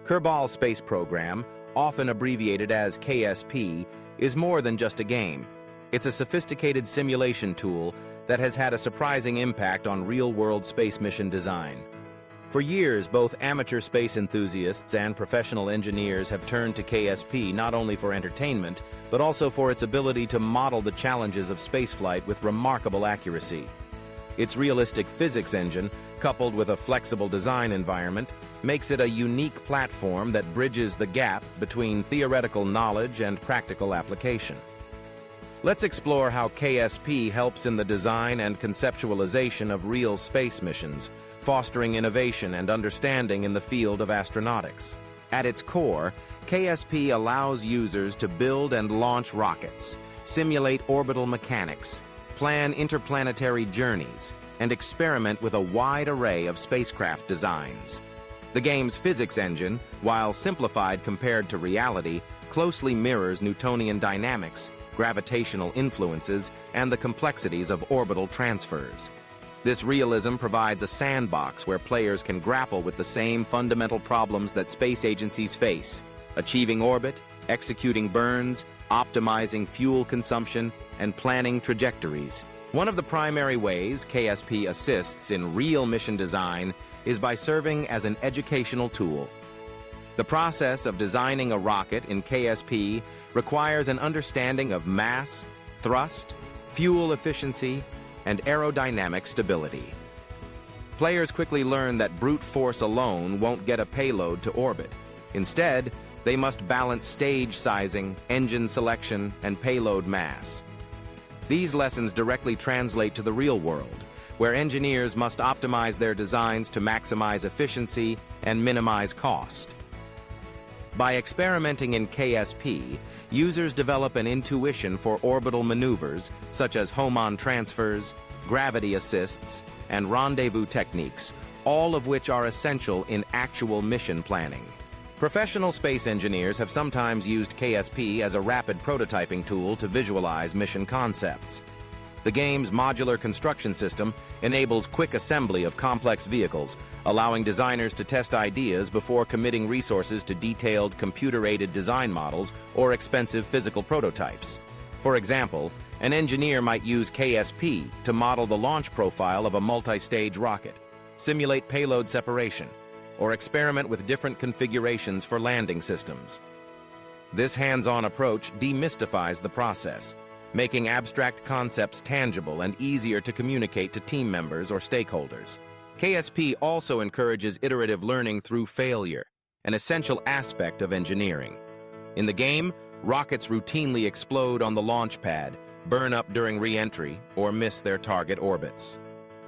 Kerbal Space Program, often abbreviated as KSP, is more than just a game. It's a sophisticated simulation tool that has had a surprising impact on real-world space mission design. For years, both amateur space enthusiasts and professional engineers have turned to KSP not only for entertainment, but also for its ability to model the challenges of spaceflight with remarkable accuracy. Its realistic physics engine, coupled with a flexible design environment, makes it a unique platform that bridges the gap between theoretical knowledge and practical application. Let's explore how KSP helps in the design and conceptualization of real space missions, fostering innovation and understanding in the field of astronautics. At its core, KSP allows users to build and launch rockets, simulate orbital mechanics, plan interplanetary journeys, and experiment with a wide array of spacecraft designs. The game's physics engine, while simplified compared to reality, closely mirrors Newtonian dynamics, gravitational influences, and the complexities of orbital transfers. This realism provides a sandbox where players can grapple with the same fundamental problems that space agencies face: achieving orbit, executing burns, optimizing fuel consumption, and planning trajectories. One of the primary ways KSP assists in real mission design is by serving as an educational tool. The process of designing a rocket in KSP requires an understanding of mass, thrust, fuel efficiency, and aerodynamic stability. Players quickly learn that brute force alone won't get a payload to orbit. Instead, they must balance stage sizing, engine selection, and payload mass. These lessons directly translate to the real world, where engineers must optimize their designs to maximize efficiency and minimize cost. By experimenting in KSP, users develop an intuition for orbital maneuvers such as Hohmann transfers, gravity assists, and rendezvous techniques, all of which are essential in actual mission planning. Professional space engineers have sometimes used KSP as a rapid prototyping tool to visualize mission concepts. The game's modular construction system enables quick assembly of complex vehicles, allowing designers to test ideas before committing resources to detailed computer-aided design models or expensive physical prototypes. For example, an engineer might use KSP to model the launch profile of a multi-stage rocket, simulate payload separation, or experiment with different configurations for landing systems. This hands-on approach demystifies the process, making abstract concepts tangible and easier to communicate to team members or stakeholders. KSP also encourages iterative learning through failure, an essential aspect of engineering. In the game, rockets routinely explode on the launch pad, burn up during re-entry, or miss their target orbits.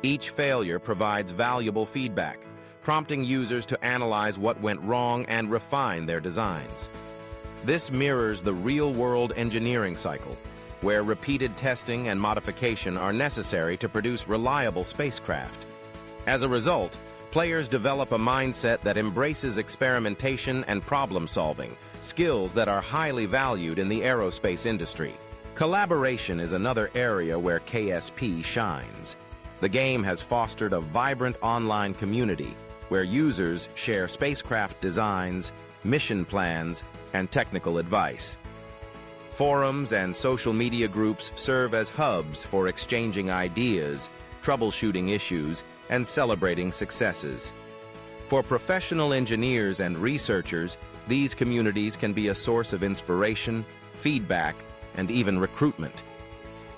Each failure provides valuable feedback, prompting users to analyze what went wrong and refine their designs. This mirrors the real-world engineering cycle, where repeated testing and modification are necessary to produce reliable spacecraft. As a result, players develop a mindset that embraces experimentation and problem-solving, skills that are highly valued in the aerospace industry. Collaboration is another area where KSP shines. The game has fostered a vibrant online community where users share spacecraft designs, mission plans, and technical advice. Forums and social media groups serve as hubs for exchanging ideas, troubleshooting issues, and celebrating successes. For professional engineers and researchers, these communities can be a source of inspiration, feedback, and even recruitment.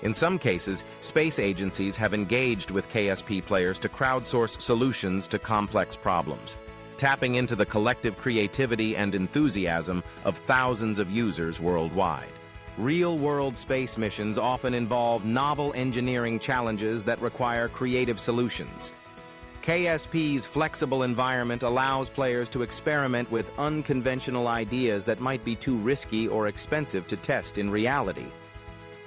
In some cases, space agencies have engaged with KSP players to crowdsource solutions to complex problems, tapping into the collective creativity and enthusiasm of thousands of users worldwide. Real-world space missions often involve novel engineering challenges that require creative solutions. KSP's flexible environment allows players to experiment with unconventional ideas that might be too risky or expensive to test in reality.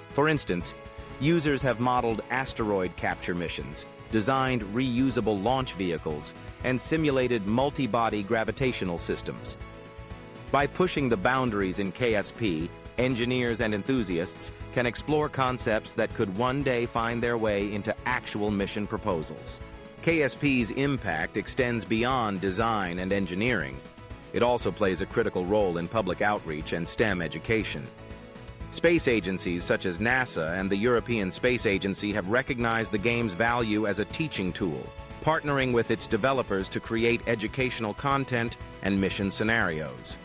For instance, users have modeled asteroid capture missions, designed reusable launch vehicles, and simulated multi-body gravitational systems. By pushing the boundaries in KSP, engineers and enthusiasts can explore concepts that could one day find their way into actual mission proposals. KSP's impact extends beyond design and engineering. It also plays a critical role in public outreach and STEM education. Space agencies such as NASA and the European Space Agency have recognized the game's value as a teaching tool, partnering with its developers to create educational content and mission scenarios.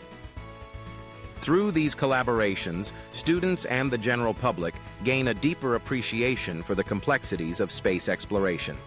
Through these collaborations, students and the general public gain a deeper appreciation for the complexities of space exploration.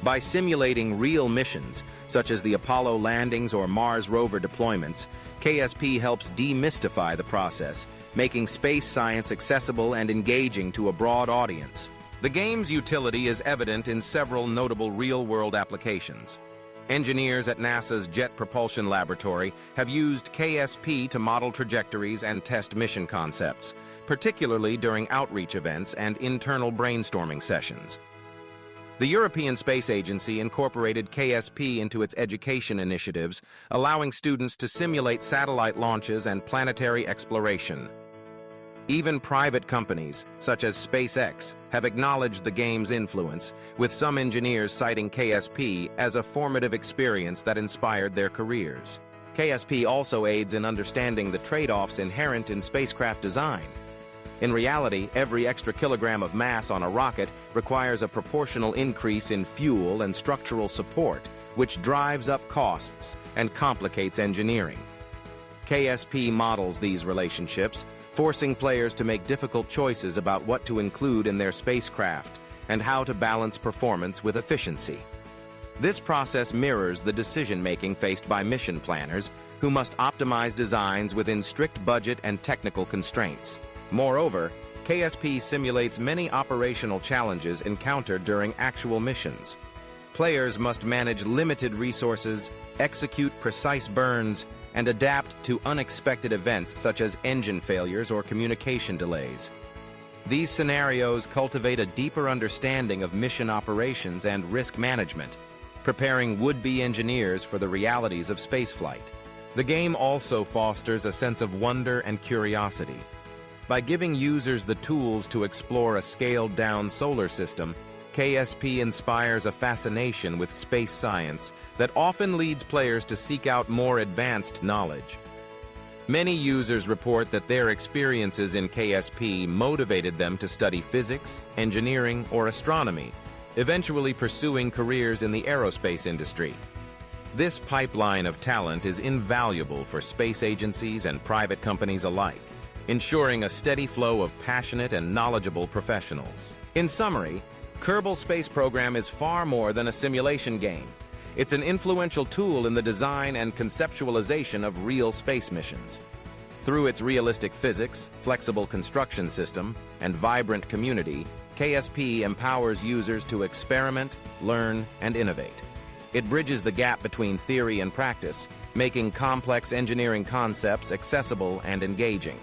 By simulating real missions, such as the Apollo landings or Mars rover deployments, KSP helps demystify the process, making space science accessible and engaging to a broad audience. The game's utility is evident in several notable real-world applications. Engineers at NASA's Jet Propulsion Laboratory have used KSP to model trajectories and test mission concepts, particularly during outreach events and internal brainstorming sessions. The European Space Agency incorporated KSP into its education initiatives, allowing students to simulate satellite launches and planetary exploration. Even private companies, such as SpaceX, have acknowledged the game's influence, with some engineers citing KSP as a formative experience that inspired their careers. KSP also aids in understanding the trade-offs inherent in spacecraft design. In reality, every extra kilogram of mass on a rocket requires a proportional increase in fuel and structural support, which drives up costs and complicates engineering. KSP models these relationships, forcing players to make difficult choices about what to include in their spacecraft and how to balance performance with efficiency. This process mirrors the decision-making faced by mission planners, who must optimize designs within strict budget and technical constraints. Moreover, KSP simulates many operational challenges encountered during actual missions. Players must manage limited resources, execute precise burns, and adapt to unexpected events such as engine failures or communication delays. These scenarios cultivate a deeper understanding of mission operations and risk management, preparing would-be engineers for the realities of spaceflight. The game also fosters a sense of wonder and curiosity. By giving users the tools to explore a scaled-down solar system, KSP inspires a fascination with space science that often leads players to seek out more advanced knowledge. Many users report that their experiences in KSP motivated them to study physics, engineering, or astronomy, eventually pursuing careers in the aerospace industry. This pipeline of talent is invaluable for space agencies and private companies alike, ensuring a steady flow of passionate and knowledgeable professionals. In summary, Kerbal Space Program is far more than a simulation game. It's an influential tool in the design and conceptualization of real space missions. Through its realistic physics, flexible construction system, and vibrant community, KSP empowers users to experiment, learn, and innovate. It bridges the gap between theory and practice, making complex engineering concepts accessible and engaging.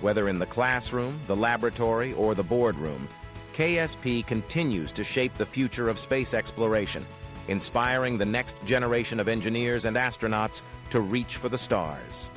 Whether in the classroom, the laboratory, or the boardroom, KSP continues to shape the future of space exploration, inspiring the next generation of engineers and astronauts to reach for the stars.